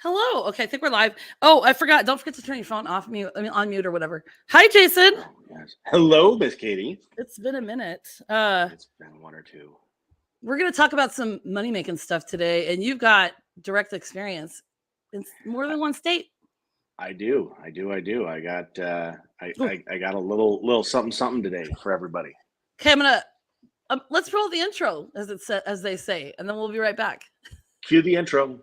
Hello. Okay, I think we're live. Oh, I forgot. Don't forget to turn your phone off mute. I mean, on mute or whatever. Hi, Jason. Oh, yes. Hello, Miss Katie. It's been a minute. It's been one or two. We're gonna talk about some money making stuff today, and you've got direct experience in more than one state. I do. I got I got a little something today for everybody. Okay, I'm gonna let's roll the intro as they say, and then we'll be right back. Cue the intro.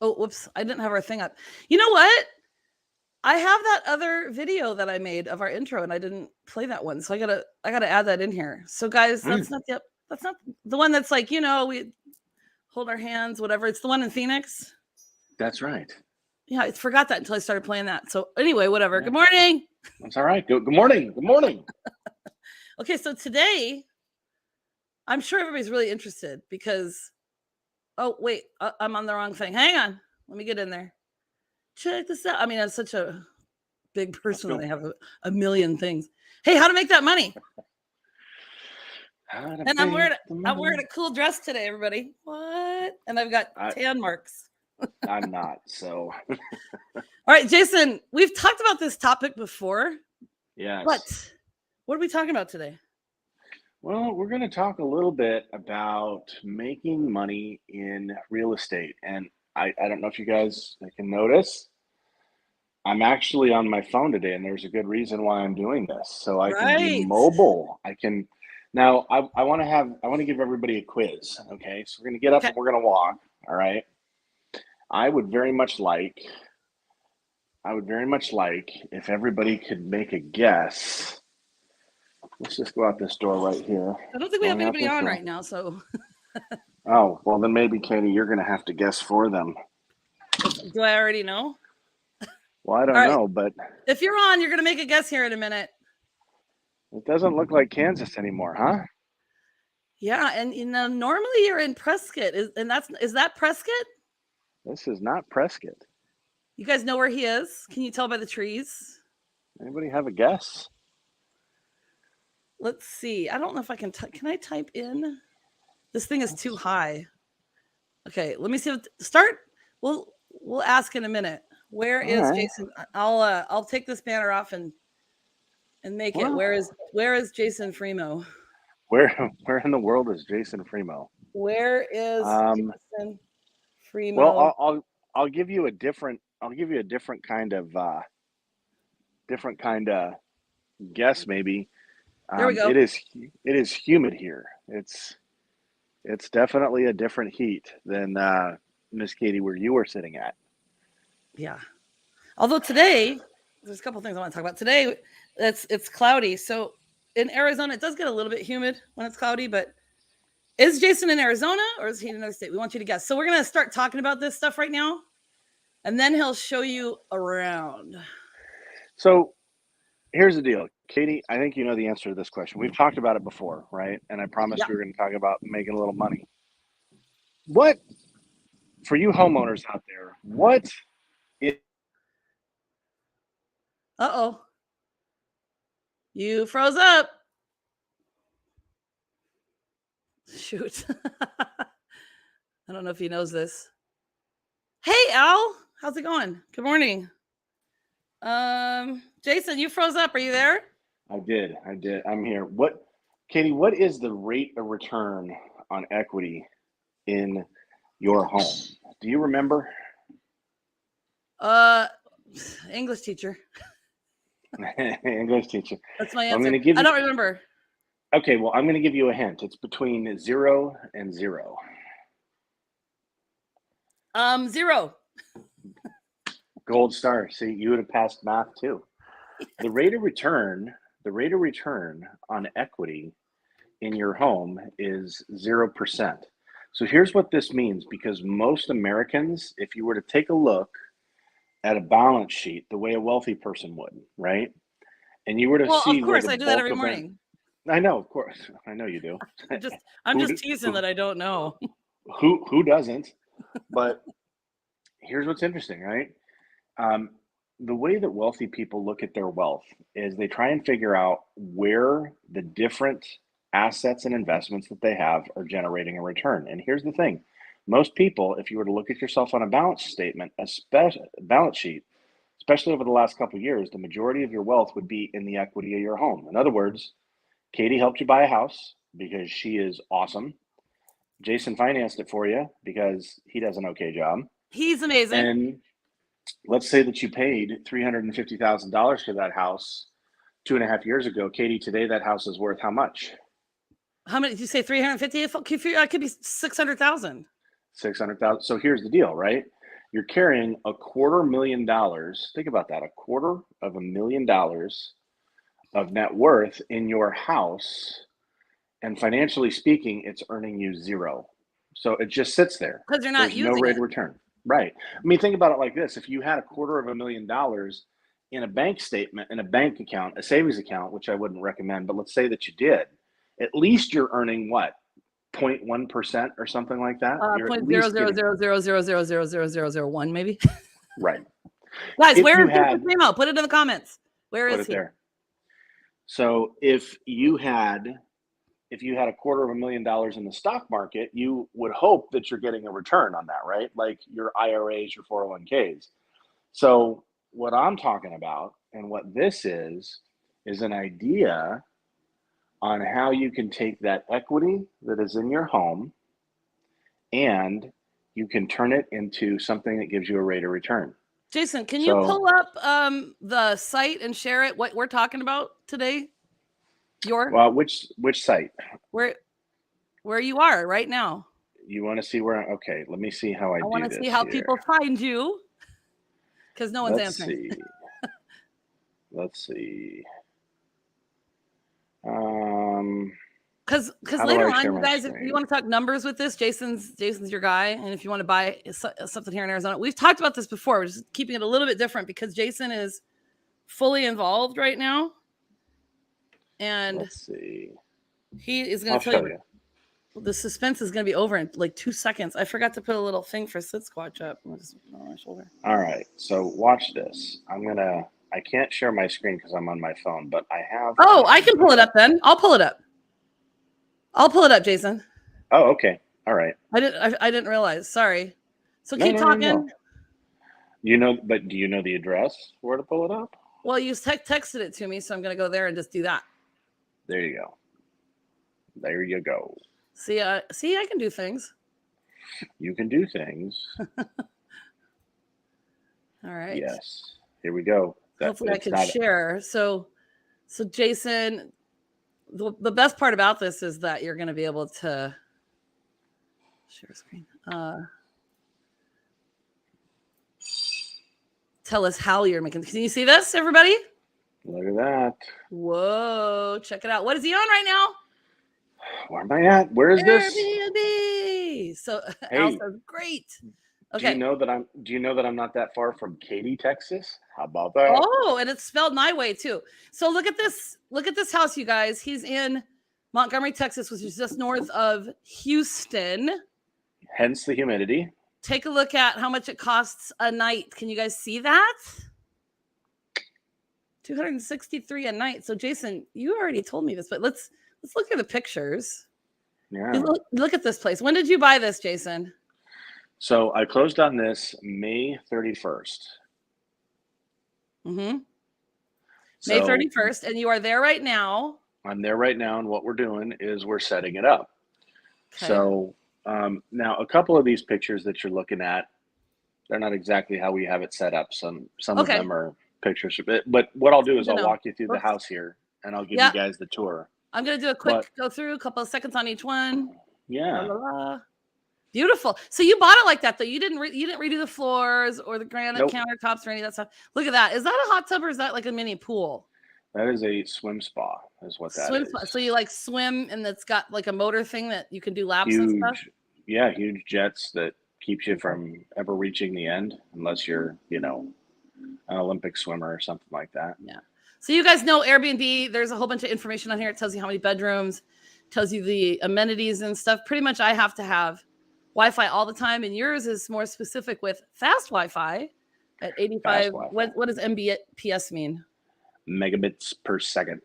Oh, whoops! I didn't have our thing up. You know what? I have that other video that I made of our intro, and I didn't play that one, so I gotta add that in here. So, guys, that's not the one that's like we hold our hands, whatever. It's the one in Phoenix. That's right. Yeah, I forgot that until I started playing that. So anyway, whatever. Yeah. Good morning. That's all right. Good morning. Good morning. Okay, so today, I'm sure everybody's really interested because, oh, wait, I'm on the wrong thing. Hang on. Let me get in there. Check this out. I mean, I'm such a big person that I have a million things. Hey, how to make that money? And I'm wearing a cool dress today, everybody. What? And I've got tan marks. I'm not, so. All right, Jason, we've talked about this topic before. Yes. What are we talking about today? Well, we're going to talk a little bit about making money in real estate. And I don't know if you guys can notice, I'm actually on my phone today, and there's a good reason why I'm doing this. So I can be mobile. Now I want to give everybody a quiz. Okay. So we're going to get up and we're going to walk. All right. I would very much like if everybody could make a guess. Let's just go out this door right here. I don't think we have anybody on right now, so. Oh, well then maybe, Katie, you're going to have to guess for them. Do I already know? Well, I don't know, but. If you're on, you're going to make a guess here in a minute. It doesn't look like Kansas anymore, huh? Yeah, and normally you're in Prescott. Is that Prescott? This is not Prescott. You guys know where he is? Can you tell by the trees? Anybody have a guess? Let's see. I don't know if I can. Can I type in? This thing is too high. Okay, let me see. Start. We'll ask in a minute. Where is Jason? I'll take this banner off and make it. Where is Jason Fremo? Where in the world is Jason Fremo? Where is Jason Fremo? Well, I'll give you a different kind of guess maybe. There we go. It is humid here. It's definitely a different heat than Miss Katie where you were sitting at. Yeah. Although today there's a couple things I want to talk about. Today it's cloudy. So in Arizona it does get a little bit humid when it's cloudy, but is Jason in Arizona or is he in another state? We want you to guess. So we're going to start talking about this stuff right now, and then he'll show you around. So here's the deal, Katie. I think you know the answer to this question. We've talked about it before, right? And I promised we were going to talk about making a little money. What, for you homeowners out there, what is... Uh-oh. You froze up. Shoot. I don't know if he knows this. Hey, Al. How's it going? Good morning. Jason, you froze up. Are you there? I did. I'm here. Katie, what is the rate of return on equity in your home? Do you remember? English teacher. English teacher. That's my Well, I'm answer. going to give I you. don't remember. Okay, well, I'm going to give you a hint. It's between 0 and 0. 0. Gold star. See, you would have passed math too. The rate of return, on equity in your home is 0%. So here's what this means, because most Americans, if you were to take a look at a balance sheet the way a wealthy person would, right? And you were to Well, of see where course, the I do that bulk every of it, morning. I know, of course, I know you do. I'm Who, just teasing who, that I don't know. who doesn't? But here's what's interesting, right? Um, the way that wealthy people look at their wealth is they try and figure out where the different assets and investments that they have are generating a return. And here's the thing: most people, if you were to look at yourself on a balance statement, balance sheet, especially over the last couple of years, the majority of your wealth would be in the equity of your home. In other words, Katie helped you buy a house because she is awesome. Jason financed it for you because he does an okay job. He's amazing. And let's say that you paid $350,000 for that house 2.5 years ago. Katie, today that house is worth how much? How many did you say? 350? It could be 600,000. 600,000. So here's the deal, right? You're carrying $250,000. Think about that, $250,000 of net worth in your house, and financially speaking, it's earning you 0. So it just sits there. Because you're not There's no using rate it. of return. Right. I mean, think about it like this. If you had $250,000 in a bank statement, in a bank account, a savings account, which I wouldn't recommend, but let's say that you did, at least you're earning what? 0.1% or something like that. You're at Point zero least zero getting zero zero zero zero zero zero zero zero one, maybe. right. Guys, If where you is Jason had, Primo? Put it in the comments. Where put is it he? there. So if you had $250,000 in the stock market, you would hope that you're getting a return on that, right? Like your IRAs, your 401ks. So what I'm talking about and what this is an idea on how you can take that equity that is in your home and you can turn it into something that gives you a rate of return. Jason, can you So, pull up the site and share it? What we're talking about today? which site? Where you are right now. You want to see where? Okay, let me see how I I want do to see this how here. people find you because no one's Let's answering. see. Let's see. Um, Because how do later I on, share you my guys, if you screen? want to talk numbers with this, Jason's your guy. And if you want to buy something here in Arizona, we've talked about this before. We're just keeping it a little bit different because Jason is fully involved right now, and Let's see. he is going I'll to tell show you. you. The suspense is going to be over in like 2 seconds. I forgot to put a little thing for sit squatch up. Just on my shoulder. All right. So watch this. I can't share my screen because I'm on my phone, but I have. Oh, I can pull it up then. I'll pull it up. Jason. Oh, okay. All right. I didn't realize. Sorry. So No, keep no, no, talking. no. But do you know the address where to pull it up? Well, you texted it to me, so I'm going to go there and just do that. There you go. There you go. See, I can do things. You can do things. All right. Yes. Here we go. Hopefully, I can share. So Jason, the best part about this is that you're going to be able to share screen. Tell us how you're making. Can you see this, everybody? Look at that. Whoa! Check it out. What is he on right now? Where am I at? Where is this? Airbnb. So Hey, Al says, great. Okay. Do you know that I'm not that far from Katy, Texas? How about that? Oh, and it's spelled my way too. So look at this. Look at this house, you guys. He's in Montgomery, Texas, which is just north of Houston. Hence the humidity. Take a look at how much it costs a night. Can you guys see that? $263 a night. So Jason, you already told me this, but let's look at the pictures. Yeah. Look at this place. When did you buy this, Jason? So I closed on this May 31st. Mm-hmm. May 31st, and you are there right now. I'm there right now, and what we're doing is we're setting it up. Okay. So now a couple of these pictures that you're looking at, they're not exactly how we have it set up. Some of them are pictures of it. But what I'll do Good is to I'll know. walk you through the Whoops. house here, and I'll give you Yeah, guys the tour. I'm gonna do a But quick go through, a couple of seconds on each one. La, yeah, la, la. Beautiful. So you bought it like that though. You didn't redo the floors or the granite nope, countertops or any of that stuff. Look at that. Is that a hot tub or is that like a mini pool? that is a swim spa, is what that Swim is. so you like swim and it's got like a motor thing that you can do laps and stuff? Huge, yeah, huge jets that keeps you from ever reaching the end, unless you're, an Olympic swimmer or something like that. Yeah. So you guys know Airbnb, there's a whole bunch of information on here. It tells you how many bedrooms, tells you the amenities and stuff. Pretty much I have to have Wi-Fi all the time, and yours is more specific with fast Wi-Fi at 85. Fast Wi-Fi. What does Mbps mean? Megabits per second.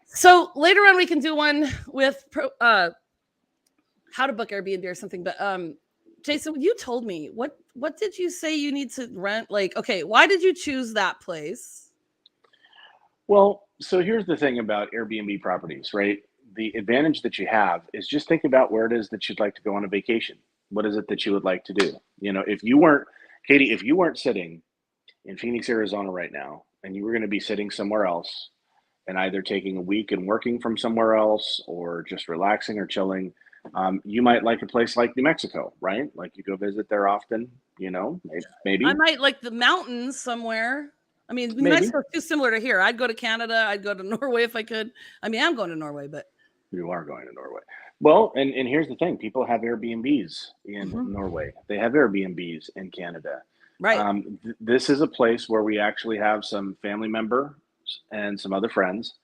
So later on we can do one with how to book Airbnb or something. But Jason, you told me what did you say you need to rent? Like, okay, why did you choose that place? Well, so here's the thing about Airbnb properties, right? The advantage that you have is just think about where it is that you'd like to go on a vacation. What is it that you would like to do? If you weren't, Katie, if you weren't sitting in Phoenix, Arizona right now, and you were going to be sitting somewhere else and either taking a week and working from somewhere else or just relaxing or chilling, you might like a place like New Mexico, right? Like you go visit there often, maybe, I might like the mountains somewhere. I mean, New maybe. Mexico's too similar to here. I'd go to Canada. I'd go to Norway if I could. I mean, I'm going to Norway, but You are going to Norway. Well, and here's the thing: people have Airbnbs in Mhm. Norway. They have Airbnbs in Canada. Right. This is a place where we actually have some family members and some other friends,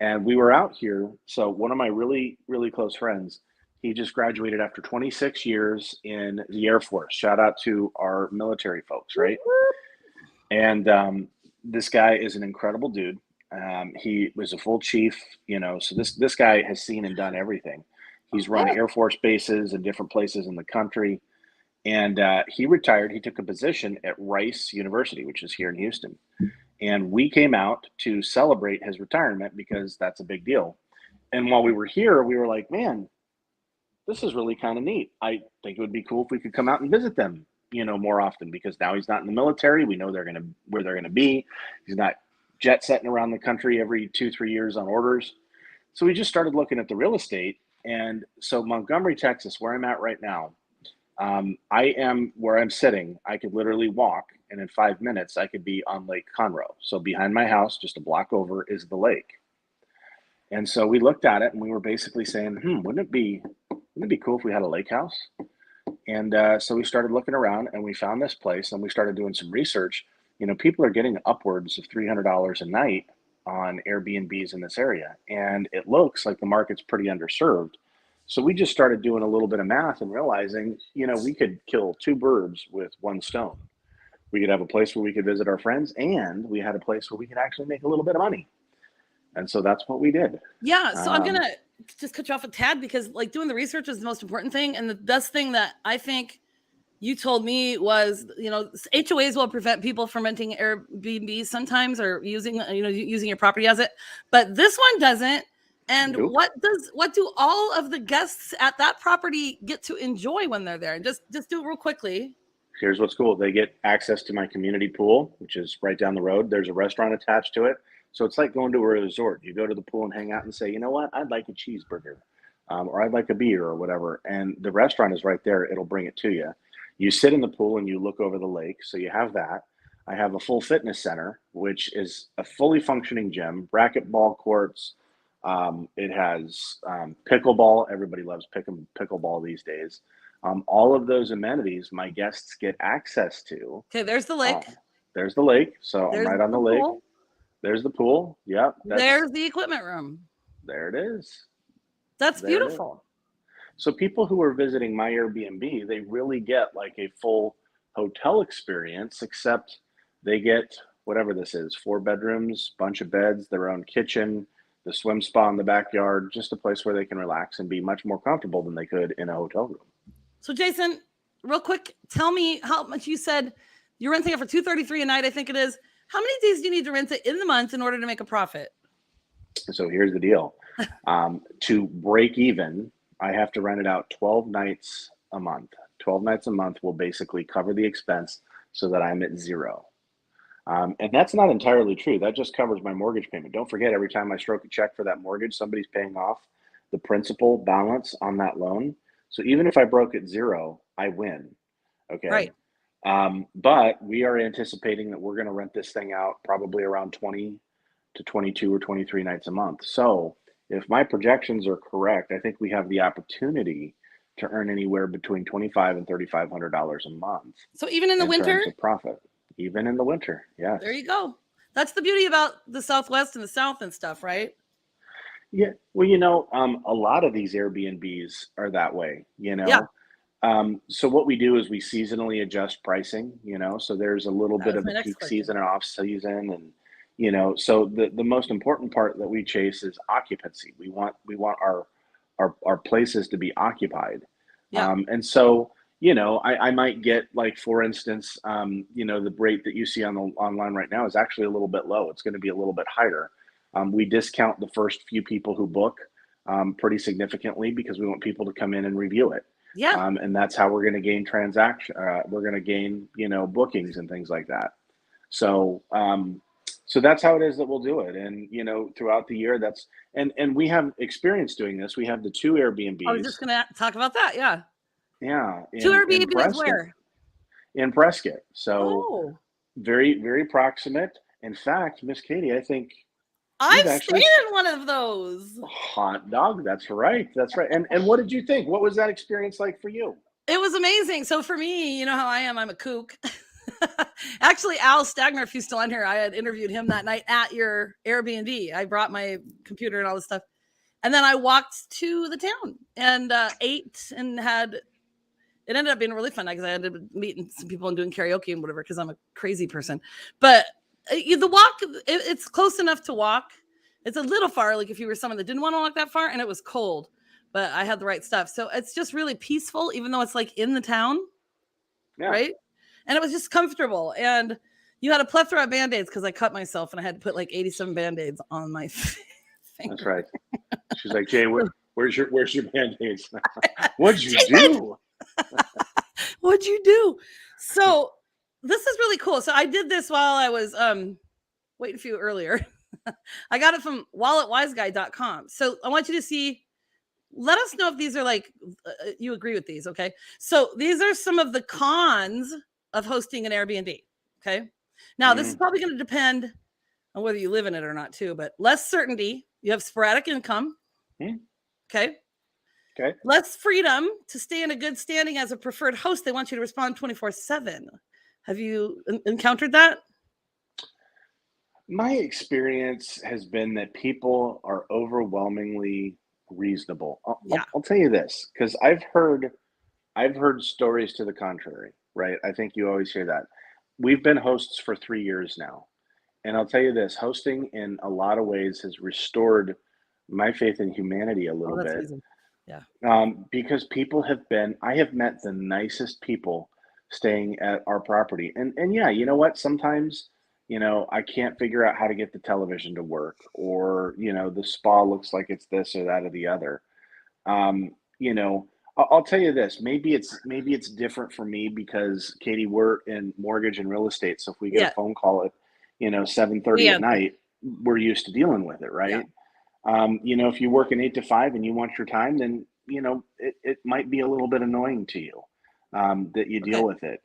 and we were out here. So one of my really really close friends, he just graduated after 26 years in the Air Force. Shout out to our military folks, right? And this guy is an incredible dude. He was a full chief, so this guy has seen and done everything. He's run Yeah. Air Force bases in different places in the country. And he retired. He took a position at Rice University, which is here in Houston. And we came out to celebrate his retirement because that's a big deal. And while we were here, we were like, man, this is really kind of neat. I think it would be cool if we could come out and visit them, more often because now he's not in the military. We know where they're gonna be. He's not jet setting around the country every 2-3 years on orders. So we just started looking at the real estate. And so Montgomery, Texas, where I'm at right now, I am where I'm sitting. I could literally walk, and in 5 minutes, I could be on Lake Conroe. So behind my house, just a block over, is the lake. And so we looked at it, and we were basically saying, wouldn't it be cool if we had a lake house? And so we started looking around, and we found this place, and we started doing some research. People are getting upwards of $300 a night on Airbnbs in this area, and it looks like the market's pretty underserved. So we just started doing a little bit of math and realizing, we could kill two birds with one stone. We could have a place where we could visit our friends, and we had a place where we could actually make a little bit of money. And so that's what we did. Yeah. So I'm gonna just cut you off a tad because like doing the research is the most important thing. And the best thing that I think you told me was, HOAs will prevent people from renting Airbnb sometimes or using your property as it, but this one doesn't. And Nope. what do all of the guests at that property get to enjoy when they're there? And just do it real quickly. Here's what's cool. They get access to my community pool, which is right down the road. There's a restaurant attached to it. So it's like going to a resort. You go to the pool and hang out and say, you know what, I'd like a cheeseburger, or I'd like a beer or whatever. And the restaurant is right there. It'll bring it to you. You sit in the pool and you look over the lake. So you have that. I have a full fitness center, which is a fully functioning gym, racquetball courts. It has pickleball. Everybody loves pickleball these days. All of those amenities my guests get access to. Okay, there's the lake. There's the lake. So There's I'm right on the lake. pool. There's the pool. Yep. There's the equipment room. There it is. That's There it is. beautiful. So people who are visiting my Airbnb, they really get like a full hotel experience, except they get whatever this is, 4 bedrooms, bunch of beds, their own kitchen, the swim spa in the backyard, just a place where they can relax and be much more comfortable than they could in a hotel room. So Jason, real quick, tell me how much you said you're renting it for $233 a night, I think it is. How many days do you need to rent it in the month in order to make a profit? So here's the deal. To break even, I have to rent it out 12 nights a month. 12 nights a month will basically cover the expense so that I'm at zero. And that's not entirely true. That just covers my mortgage payment. Don't forget, every time I stroke a check for that mortgage, somebody's paying off the principal balance on that loan. So even if I broke at zero, I win. Okay. Right. But we are anticipating that we're going to rent this thing out probably around 20 to 22 or 23 nights a month. So if my projections are correct, I think we have the opportunity to earn anywhere between $2,500 and $3,500 a month So even in the in winter, terms of profit, even in the winter. Yes. there you go. That's the beauty about the Southwest and the South and stuff, right? Yeah. Well, a lot of these Airbnbs are that way, Yeah, So what we do is we seasonally adjust pricing, so there's a little that bit was of my a next peak question. season and off season and so the most important part that we chase is occupancy. We want our places to be occupied. Yeah, And so, I might get like for instance, the rate that you see on the online right now is actually a little bit low. It's going to be a little bit higher. We discount the first few people who book pretty significantly because we want people to come in and review it. yeah, And that's how we're going to gain transaction. We're going to gain, bookings and things like that. So, so that's how it is that we'll do it. And throughout the year, and we have experience doing this. We have the two I was Airbnbs, just gonna talk about that. Yeah, yeah, two in Airbnbs Prescott, where? in Prescott. So Oh, very, very proximate. In fact, Miss Katie, I think you've I've stayed actually in one of those. hot dog. That's right. That's right. And what did you think? What was that experience like for you? It was amazing. So for me, you know how I am. I'm a kook. Actually, Al Stagner, if he's still on here, I had interviewed him that night at your Airbnb. I brought my computer and all this stuff. And then I walked to the town and ate and had it ended up being really fun because I ended up meeting some people and doing karaoke and whatever because I'm a crazy person. But the walk, it's close enough to walk. It's a little far, like if you were someone that didn't want to walk that far, and it was cold, but I had the right stuff. So it's just really peaceful, even though it's like in the town, Yeah, right? And it was just comfortable. And you had a plethora of band-aids because I cut myself and I had to put like 87 band-aids on my that's finger. right. She's like, Jay, where's your band-aids? What'd you do? What'd you do? So this is really cool. So I did this while I was waiting for you earlier. I got it from walletwiseguy.com. So I want you to see, let us know if these are like, you agree with these. Okay. So these are some of the cons of hosting an Airbnb. Okay. Now, this is Mm, probably going to depend on whether you live in it or not, too, but less certainty. You have sporadic income. mm, Okay. okay. Less freedom to stay in a good standing as a preferred host. They want you to respond 24/7. Have you encountered that? My experience has been that people are overwhelmingly reasonable. I'll, Yeah. I'll, I'll tell you this because I've heard stories to the contrary, right? I think you always hear that. We've been hosts for 3 years now, and I'll tell you this: hosting in a lot of ways has restored my faith in humanity a Oh, little that's bit. amazing. Yeah. Because I have met the nicest people staying at our property. And yeah, you know what? Sometimes, I can't figure out how to get the television to work, or, the spa looks like it's this or that or the other. Um, you know, I'll tell you this, maybe it's different for me because Katie, we're in mortgage and real estate. So if we get a Yeah. phone call at, We 7:30 at answer. night, we're used to dealing with it, Yeah. right? If you work an 8 to 5 and you want your time, then it might be a little bit annoying to you that you deal Okay. with it.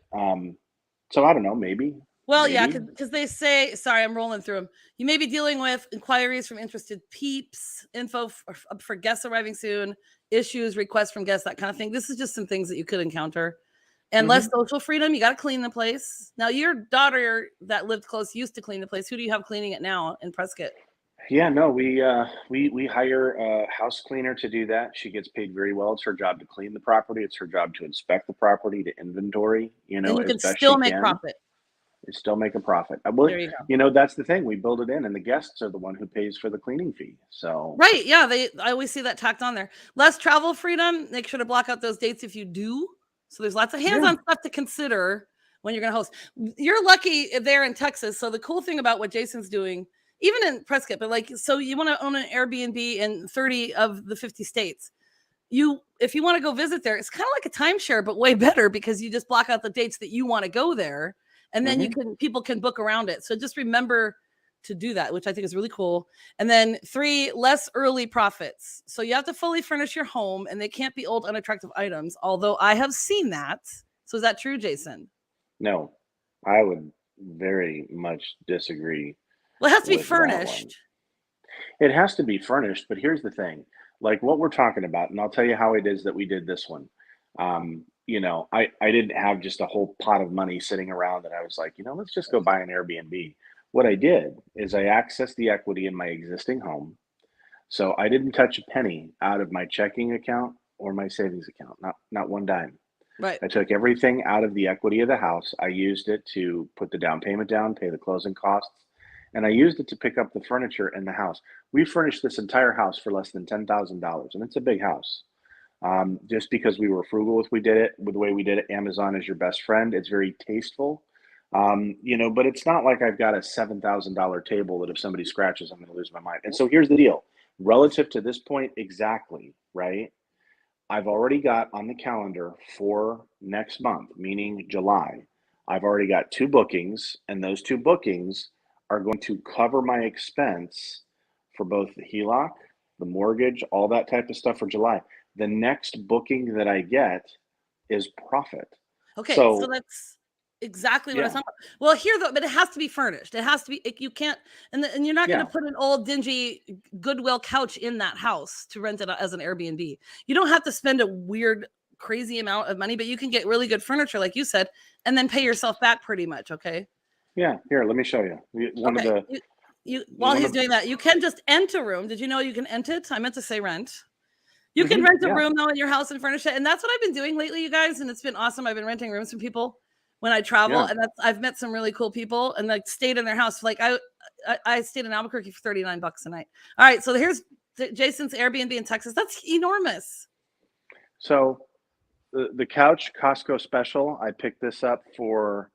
So I don't know, maybe, Well, yeah, maybe, because they say, sorry, I'm rolling through them. You may be dealing with inquiries from interested peeps, info for guests arriving soon, issues, requests from guests, that kind of thing. This is just some things that you could encounter. And less hmm social freedom. You got to clean the place. Now, your daughter that lived close used to clean the place. Who do you have cleaning it now in Prescott? yeah. No, we hire a house cleaner to do that. She gets paid very well. It's her job to clean the property. It's her job to inspect the property, to inventory, And you as can best she still make can, profit. and still make a profit. Well, There you go. that's the thing. We build it in, and the guests are the one who pays for the cleaning fee. So Right. Yeah. I always see that tacked on there. Less travel freedom. Make sure to block out those dates if you do. So there's lots of yeah. hands-on stuff to consider when you're going to host. You're lucky there in Texas. So the cool thing about what Jason's doing, even in Prescott, but like, so you want to own an Airbnb in 30 of the 50 states. If you want to go visit there, it's kind of like a timeshare, but way better because you just block out the dates that you want to go there. And then people can book around it. So just remember to do that, which I think is really cool. And then 3, less early profits. So you have to fully furnish your home, and they can't be old, unattractive items. Although I have seen that. So is that true, Jason? No, I would very much disagree Well, it has to be with that one. furnished. It has to be furnished, but here's the thing, like what we're talking about, and I'll tell you how it is that we did this one. I didn't have just a whole pot of money sitting around that I was like, let's just go buy an Airbnb. What I did is I accessed the equity in my existing home. So I didn't touch a penny out of my checking account or my savings account, not one dime. Right. I took everything out of the equity of the house. I used it to put the down payment down, pay the closing costs, and I used it to pick up the furniture in the house. We furnished this entire house for less than $10,000, and it's a big house. Just because we were frugal with the way we did it. Amazon is your best friend. It's very tasteful, but it's not like I've got a $7,000 table that if somebody scratches, I'm going to lose my mind. And so here's the deal, relative to this point, exactly right. I've already got on the calendar for next month, meaning July. I've already got 2 bookings, and those 2 bookings are going to cover my expense for both the HELOC, the mortgage, all that type of stuff for July. The next booking that I get is profit. Okay, so that's exactly what I was talking about. Well, here though, but it has to be furnished. It has to be. You can't, and you're not going to put an old dingy Goodwill couch in that house to rent it as an Airbnb. You don't have to spend a weird, crazy amount of money, but you can get really good furniture, like you said, and then pay yourself back pretty much. Okay. Yeah. Here, let me show you. While he's doing that, you can just rent a room. Did you know you can rent it? I meant to say rent. You can rent a room now in your house and furnish it. And that's what I've been doing lately, you guys. And it's been awesome. I've been renting rooms from people when I travel. And I've met some really cool people and like stayed in their house. Like I stayed in Albuquerque for $39 a night. All right. So here's Jason's Airbnb in Texas. That's enormous. So the couch Costco special, I picked this up for,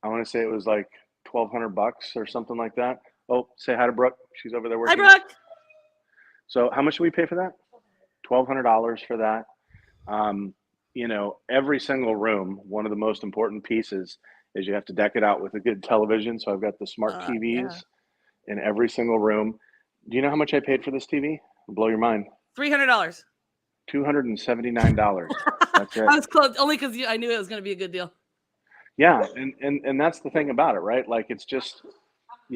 I want to say it was like $1,200 or something like that. Oh, say hi to Brooke. She's over there working. Hi, Brooke. So how much did we pay for that? $1,200 for that. Every single room, one of the most important pieces is you have to deck it out with a good television. So I've got the smart TVs in every single room. Do you know how much I paid for this TV? It'll blow your mind. $300. $279. That's it. I was close only because I knew it was going to be a good deal. Yeah, and that's the thing about it, right? Like it's just,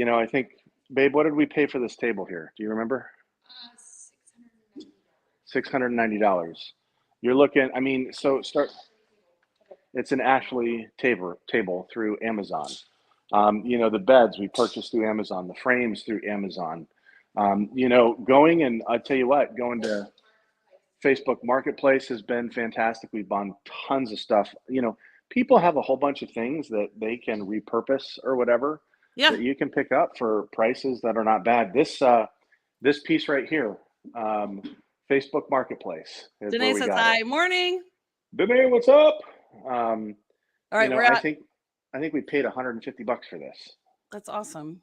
I think, babe, what did we pay for this table here? Do you remember? $690. You're looking, it's an Ashley table through Amazon. The beds we purchased through Amazon, the frames through Amazon. Going to Facebook Marketplace has been fantastic. We've bought tons of stuff. People have a whole bunch of things that they can repurpose or whatever that you can pick up for prices that are not bad. This piece right here, Facebook Marketplace. Danae says hi. Morning. Danae, what's up? All right, I think we paid $150 for this. That's awesome.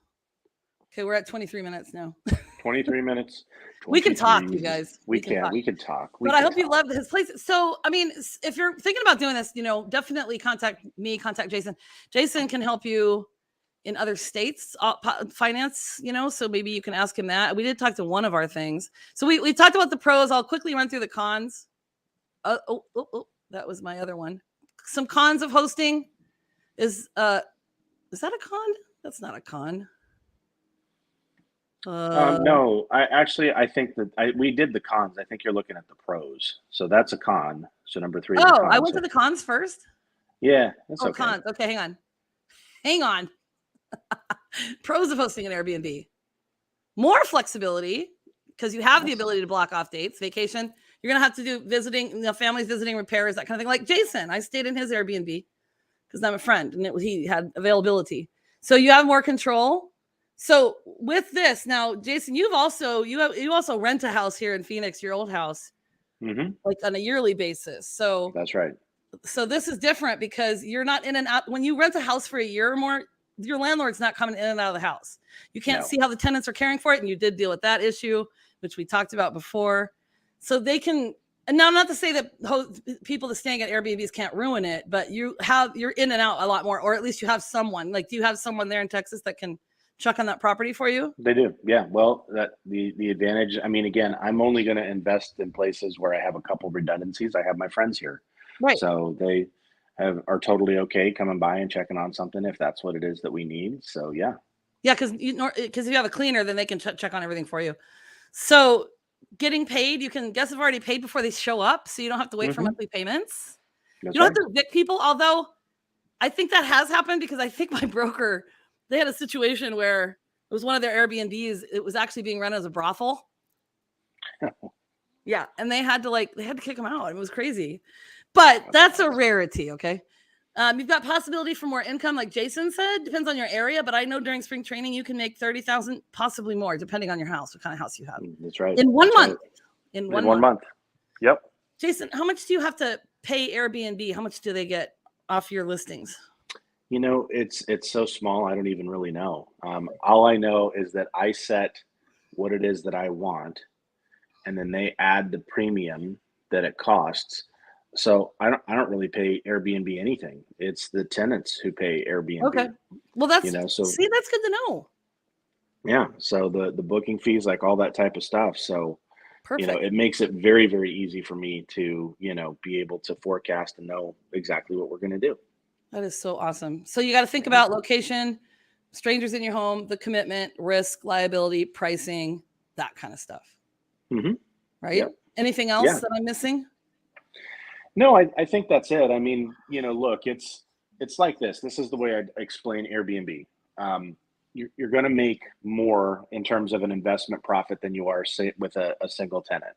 Okay, we're at 23 minutes now. 23 minutes. We can talk, you guys. We can talk. But I hope you love his place. So, if you're thinking about doing this, definitely contact me, contact Jason. Jason can help you in other states, finance, so maybe you can ask him that. We did talk to one of our things. So we talked about the pros. I'll quickly run through the cons. That was my other one. Some cons of hosting is that a con? That's not a con. No, I think that we did the cons. I think you're looking at the pros. So that's a con. So number 3. Oh, I went to the cons first? Yeah, that's okay. Cons. Okay, hang on. Pros of hosting an Airbnb. More flexibility because you have the ability to block off dates. Vacation, you're going to have to do visiting, families visiting, repairs, that kind of thing. Like Jason, I stayed in his Airbnb because I'm a friend and he had availability. So you have more control. So with this now, Jason, you also rent a house here in Phoenix, your old house, like on a yearly basis. So that's right. So this is different because you're not in and out. When you rent a house for a year or more, your landlord's not coming in and out of the house. You can't see how the tenants are caring for it. And you did deal with that issue, which we talked about before. So they can And now, not to say that people that staying at Airbnbs can't ruin it, but you're in and out a lot more, or at least you have someone. Like, do you have someone there in Texas that can check on that property for you? They do. Yeah. Well, that the advantage, I mean, again, I'm only going to invest in places where I have a couple redundancies. I have my friends here. Right. So they are totally okay coming by and checking on something if that's what it is that we need. So yeah. Yeah, because if you have a cleaner, then they can check on everything for you. So getting paid, you can guests have already paid before they show up, so you don't have to wait for monthly payments. That's You don't right. have to evict people, although I think that has happened because I think my broker, they had a situation where it was one of their Airbnbs. It was actually being run as a brothel. Yeah, and they had to kick them out. It was crazy, but that's a rarity. Okay, you've got possibility for more income, like Jason said. Depends on your area, but I know during spring training you can make 30,000, possibly more, depending on your house, what kind of house you have. That's right. In one month. Right. In one month. month. Yep. Jason, how much do you have to pay Airbnb? How much do they get off your listings? You know, it's so small. I don't even really know. All I know is that I set what it is that I want, and then they add the premium that it costs. So I don't really pay Airbnb anything. It's the tenants who pay Airbnb. Okay. Well, that's that's good to know. Yeah. So the booking fees, like all that type of stuff. So Perfect. it makes it very, very easy for me to, be able to forecast and know exactly what we're going to do. That is so awesome. So you got to think about location, strangers in your home, the commitment, risk, liability, pricing, that kind of stuff. Mm-hmm. Right? Yep. Anything else that I'm missing? No, I think that's it. I mean, look, it's like this. This is the way I'd explain Airbnb. You're going to make more in terms of an investment profit than you are, say, with a single tenant.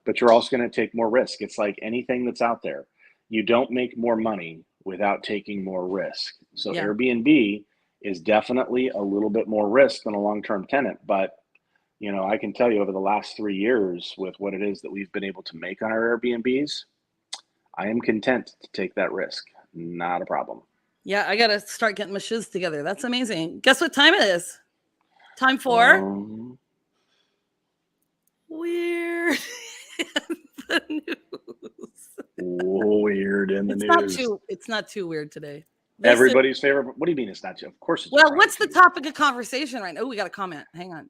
But you're also going to take more risk. It's like anything that's out there. You don't make more money without taking more risk. So Airbnb is definitely a little bit more risk than a long-term tenant. But, I can tell you over the last 3 years with what it is that we've been able to make on our Airbnbs, I am content to take that risk. Not a problem. Yeah, I got to start getting my shiz together. That's amazing. Guess what time it is? Time for Weird in the News. Weird in the news. It's not too weird today. Everybody's favorite. What do you mean it's not too? Of course it's Well, what's the topic of conversation right now? Oh, we got a comment. Hang on.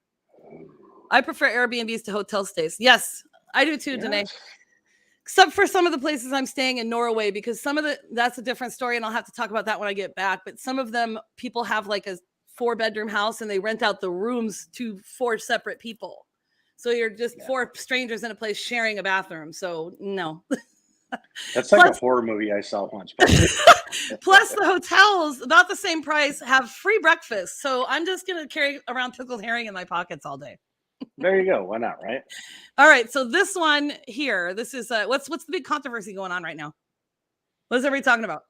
I prefer Airbnbs to hotel stays. Yes, I do too, Danae. Except for some of the places I'm staying in Norway, because that's a different story, and I'll have to talk about that when I get back. But some of them, people have like a 4-bedroom house, and they rent out the rooms to 4 separate people. So you're just 4 strangers in a place sharing a bathroom. So no. That's like a horror movie I saw once. Plus the hotels, about the same price, have free breakfast. So I'm just going to carry around pickled herring in my pockets all day. There you go. Why not, right? All right. So this one here, this is what's the big controversy going on right now? What is everybody talking about?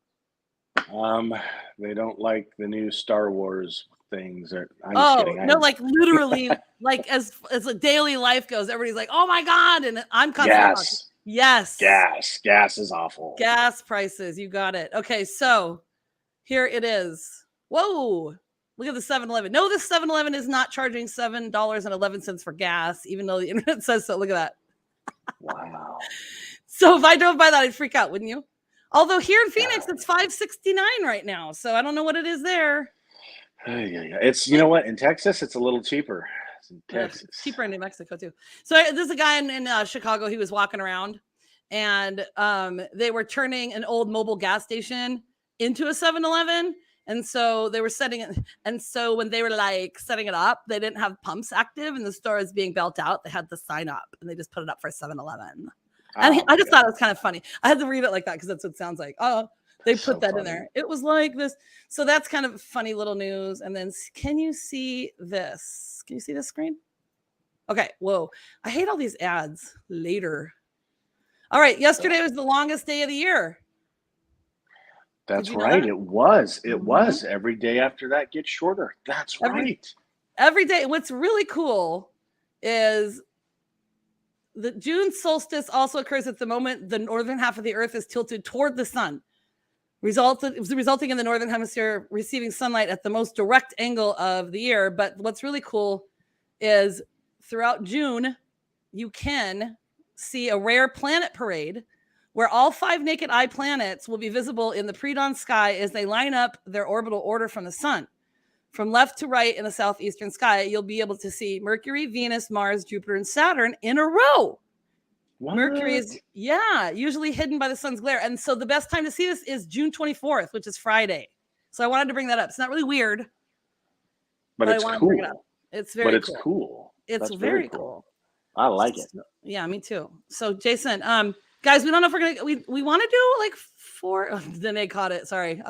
They don't like the new Star Wars things. I'm just kidding. No, like literally, like as a daily life goes, everybody's like, "Oh my god!" And I'm yes, gas is awful. Gas prices, you got it. Okay, so here it is. Whoa. Look at the 7-Eleven. No, this 7-Eleven is not charging $7.11 for gas, even though the internet says so. Look at that. Wow. So if I drove by that, I'd freak out, wouldn't you? Although here in Phoenix, it's $5.69 right now. So I don't know what it is there. It's, you know what? In Texas, it's a little cheaper. It's in Texas. It's cheaper in New Mexico, too. So there's a guy in Chicago. He was walking around, and they were turning an old mobile gas station into a 7-Eleven. And so they were setting it. And so when they were like setting it up, they didn't have pumps active and the store was being built out. They had the sign up and they just put it up for 7-Eleven. And I just thought it was kind of funny. I had to read it like that because that's what it sounds like. Oh, they put that in there. It was like this. So that's kind of funny little news. And then can you see this? Can you see this screen? Okay. Whoa. I hate all these ads later. All right. Yesterday was the longest day of the year. That's right. It was. It was. Every day after that gets shorter. That's right. Every day. What's really cool is the June solstice also occurs at the moment the northern half of the earth is tilted toward the sun, resulting in the northern hemisphere receiving sunlight at the most direct angle of the year. But what's really cool is throughout June, you can see a rare planet parade where all 5 naked eye planets will be visible in the pre-dawn sky as they line up their orbital order from the sun. From left to right in the southeastern sky, you'll be able to see Mercury, Venus, Mars, Jupiter, and Saturn in a row. What? Mercury is, usually hidden by the sun's glare. And so the best time to see this is June 24th, which is Friday. So I wanted to bring that up. It's not really weird, but it's I wanted cool. to bring it up. It's very but it's cool. It's That's very cool. I like it. Yeah, me too. So Jason, guys, we don't know if we're gonna we want to do like 4. Oh, Danae caught it. Sorry,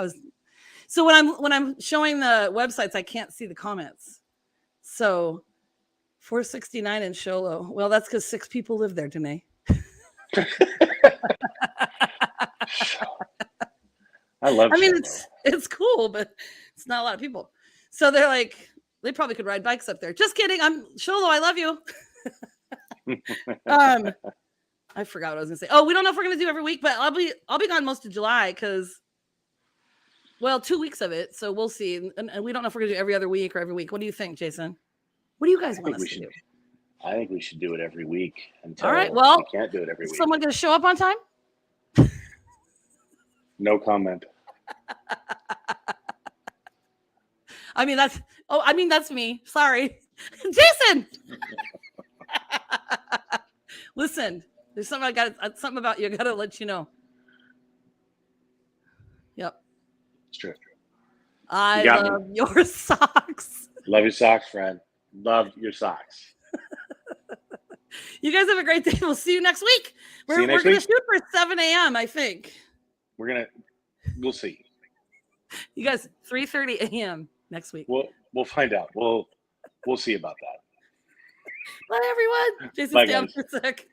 so when I'm showing the websites, I can't see the comments. So 469 in Sholo. Well, that's because 6 people live there, Danae. I love. I mean, it's cool, but it's not a lot of people. So they're like, they probably could ride bikes up there. Just kidding. I'm Sholo. I love you. I forgot what I was gonna say. Oh, we don't know if we're gonna do every week, but I'll be gone most of July because, well, 2 weeks of it. So we'll see. And we don't know if we're gonna do every other week or every week. What do you think, Jason? What do you guys want us to do? I think we should do it every week until all right. Well, we can't do it every week. Is someone gonna show up on time? No comment. I mean, that's me. Sorry. Jason. Listen, there's something about you. I gotta let you know. Yep. It's true. I love your socks. Love your socks, friend. Love your socks. You guys have a great day. We'll see you next week. We're going to shoot for 7 a.m., I think. We'll see. You guys, 3:30 a.m. next week. We'll find out. We'll see about that. Bye, everyone. Jason, stay on for a sec.